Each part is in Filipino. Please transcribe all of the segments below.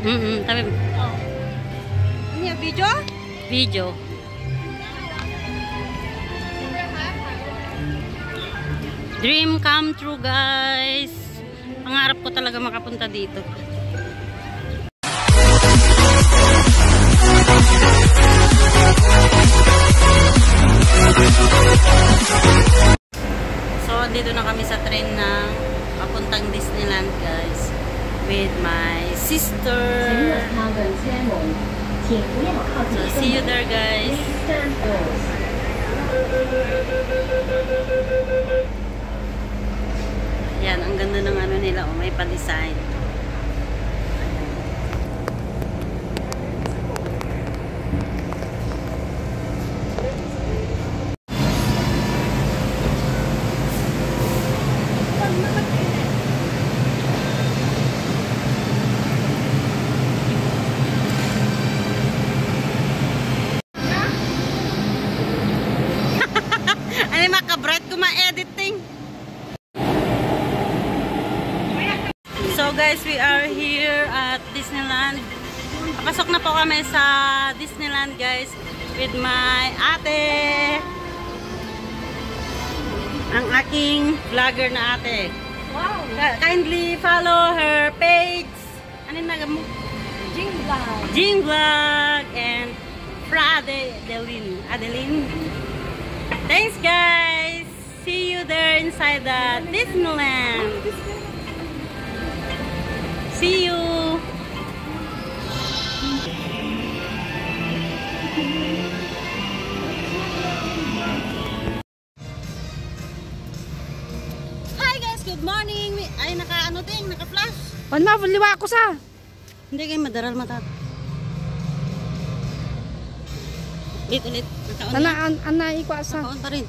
Tabi. Oh. Ano yung video? Video. Dream come true, guys. Pangarap ko talaga makapunta dito. So, dito na kami sa train na papuntang Disneyland, guys. With my sister. So, see you there, guys. Yan, ang ganda ng ano nila. Oh, may pa-design. Ano yung makabright ko ma-editing? So guys, we are here at Disneyland. Papasok na po kami sa Disneyland, guys, with my ate. Ang aking vlogger na ate. Wow! Kindly follow her page. Ano yung naga mo? Jing Vlog. Jing Vlog and Adeline. Thanks, guys. See you there inside the Disneyland. See you. Hi guys, good morning. Ay, naka-flash. Pan ma, liwa ako sa. Hindi kayo madaral mata. Ulit. Ana iko asa. Nakaon pa rin.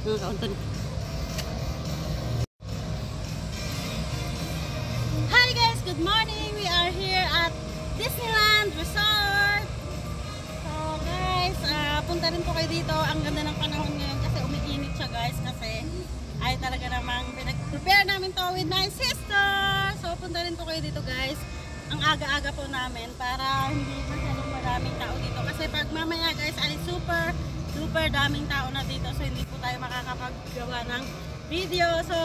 Hi guys, good morning. We are here at Disneyland Resort. So guys, punta rin po kayo dito. Ang ganda ng panahon ngayon kasi umiinit siya, guys. Kasi ay talaga namang pinag-prepare namin to with my sister. So punta rin po kayo dito, guys. Ang aga-aga po namin para hindi masyadong maraming tao dito. Kasi pag mamaya, guys, ay super daming tao na dito. So hindi po tayo makakapaggawa ng video. So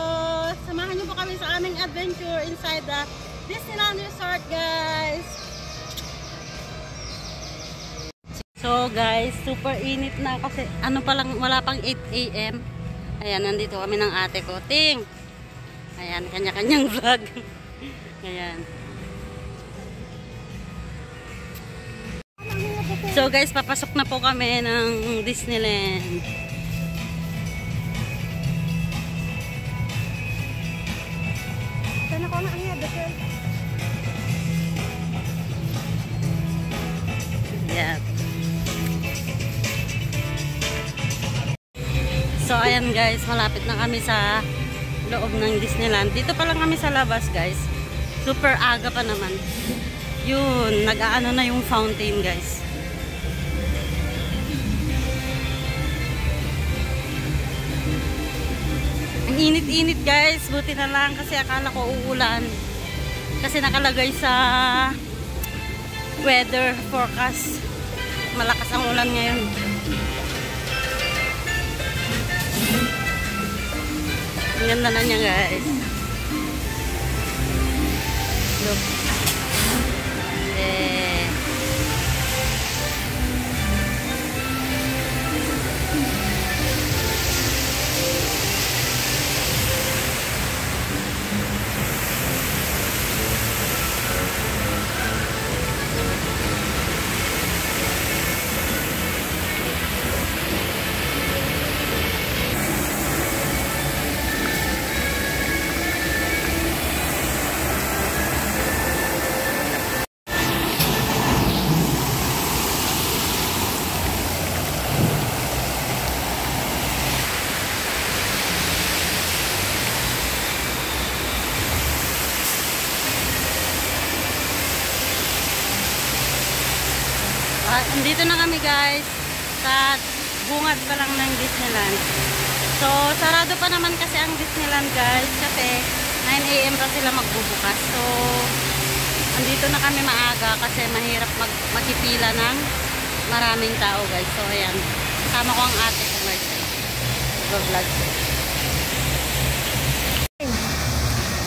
samahan niyo po kami sa aming adventure inside the Disneyland Resort, guys. So guys, super init na kasi ano pa lang, wala pang 8 AM. Ayan, nandito kami ng ate ko. Ting! Ayan, kanya-kanyang vlog. Ayan. So guys, papasok na po kami ng Disneyland. Sana ko na ang yabot. Yeah. So ayan guys, malapit na kami sa loob ng Disneyland. Dito pa lang kami sa labas, guys. Super aga pa naman. Yun, nag-aano na yung fountain, guys. Ang init-init, guys. Buti na lang kasi akala ko uulan. Kasi nakalagay sa weather forecast. Malakas ang ulan ngayon. Ang ganda na niya, guys. Look. Yeah. Nandito na kami, guys, sa bungad pa lang ng Disneyland. So sarado pa naman kasi ang Disneyland, guys, kasi 9 AM pa sila magbubukas. So andito na kami maaga kasi mahirap magpipila ng maraming tao guys. So ayan, kasama ko ang ate ko guys. Vlog.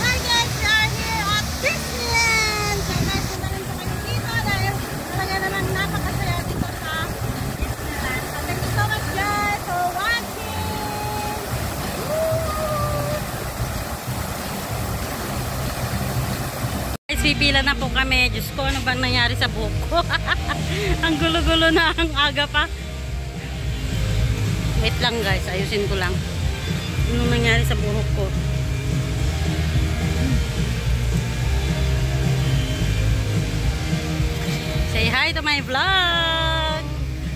Hi guys, we are here at Disneyland. So guys, punta rin po kayo dito dahil talaga naman napakasaya dito sa Disneyland. So thank you so much guys for watching. Guys, pipila na po kami. Diyos ko, ano bang nangyari sa buhok ko? Ang gulo-gulo na ang aga pa. Wait lang guys, ayusin ko lang. Anong nangyari sa buhok ko? Say hi to my vlog!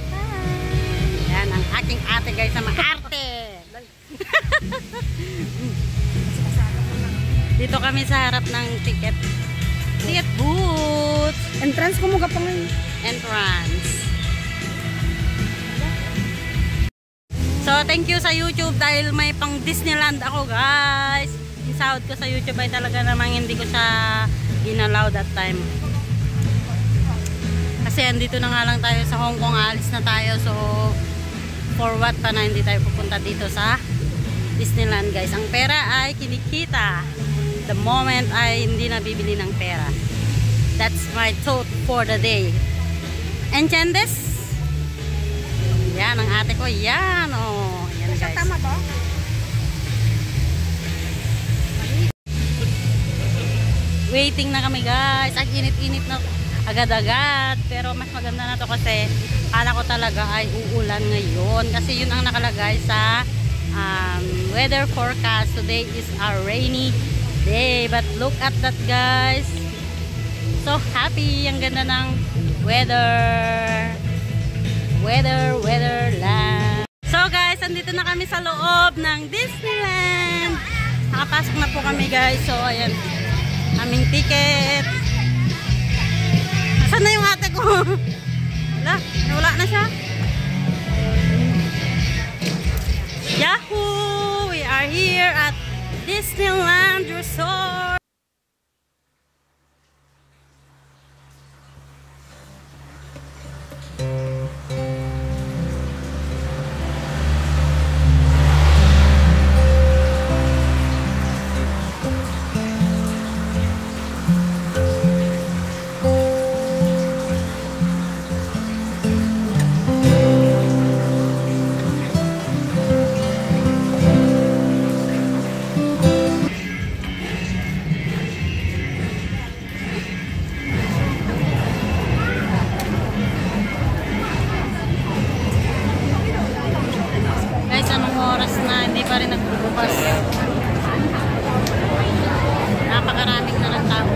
Hi! Yan ang aking ate guys sa maarte! Dito kami sa harap ng ticket booth! Entrance ko mo ka pa ngayon. Entrance. So, thank you sa YouTube dahil may pang Disneyland ako, guys. Yung sahod ko sa YouTube ay talaga namang hindi ko siya inallow that time. Kasi andito na nga lang tayo sa Hong Kong, alis na tayo. So, for what pa na hindi tayo pupunta dito sa Disneyland, guys. Ang pera ay kinikita. The moment ay hindi na bibili ng pera. That's my thought for the day. Enchantes? Yan ang ate ko. Yan oh. Yan guys. Tama ba? Waiting na kami guys. Ang init-init na agad-agad. Pero mas maganda na to kasi kala ko talaga ay uulan ngayon. Kasi yun ang nakalagay sa weather forecast. Today is a rainy day. But look at that guys. So happy. Ang ganda ng weather land. So guys, andito na kami sa loob ng Disneyland. Nakapasok na po kami guys. So ayan, aming ticket. Saan na yung ate ko? Wala na siya. Yahoo! We are here at Disneyland Resort. Pa rin nagbubukas. Napakaraming na ng tao.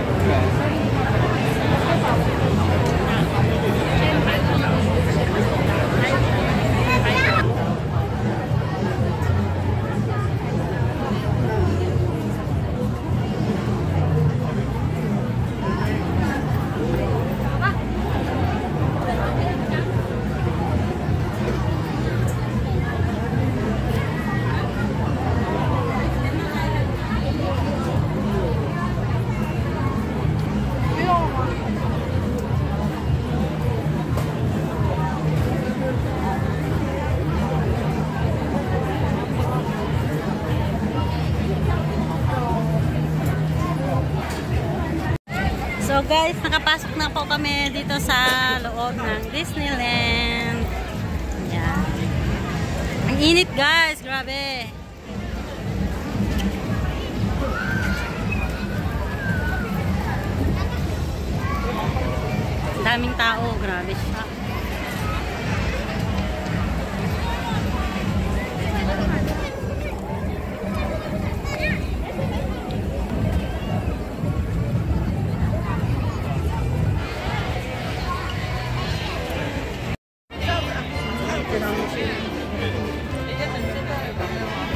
So guys, nakapasok na po kami dito sa loob ng Disneyland. Yan. Ang init guys, grabe. Daming tao, grabe siya.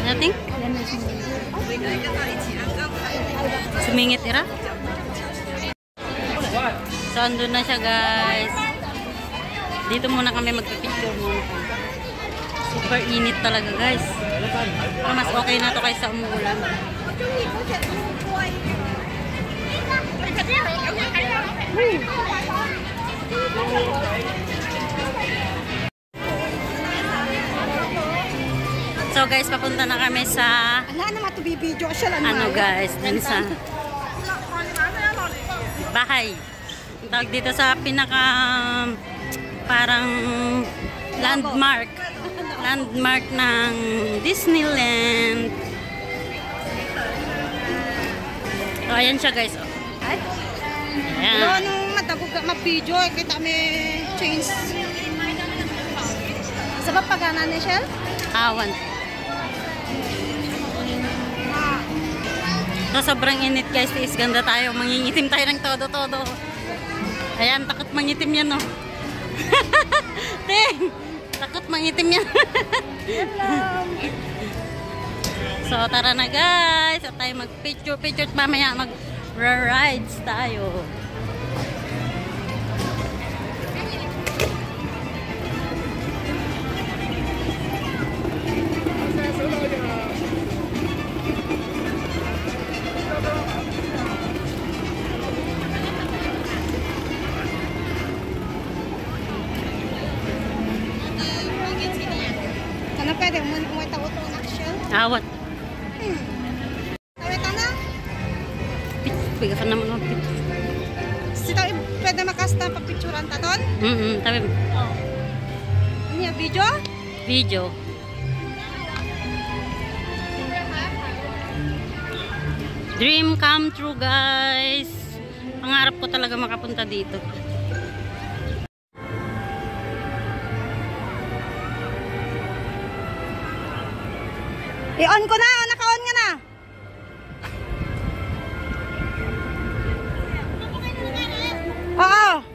Nothing? Sumingit ira? So, andun na siya guys. Dito muna kami magpipicture muna. Super init talaga guys. Pero mas okay na to kaysa umuulan. So guys, papunta na kami sa Ala na matubibidyo siya lang. ano guys, dun sa bahay. Ang tawag dito sa pinaka parang landmark ng Disneyland. So ayan siya guys. Oh. Ay? Ayan. Ano nung matagog mabidyo kita may change. Sabab pagana ni Shell? Awan. So, sobrang init guys, is ganda tayo. Mangingitim tayo ng todo-todo. Ayan, takot mangitim yan, no? Ting! Takot mangitim yan. So, tara na guys. At tayo mag-picture. Mamaya mag-rides tayo. Ano pwede mo tawag na Shell? Awat. Tawag ka na? Biga ka naman mag Sito pwede makasta pa picturean taton? Tabi. Ano yung video? Video. Dream come true guys. Pangarap ko talaga makapunta dito. I-on ko na! Naka-on nga na! Oo!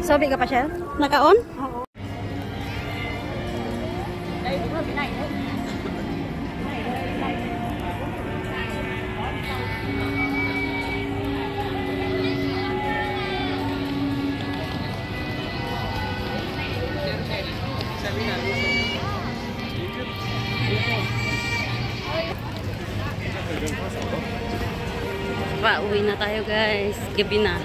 Sabi ka pa siya? Naka-on? Oo. Pauwi na tayo guys. Gabi na.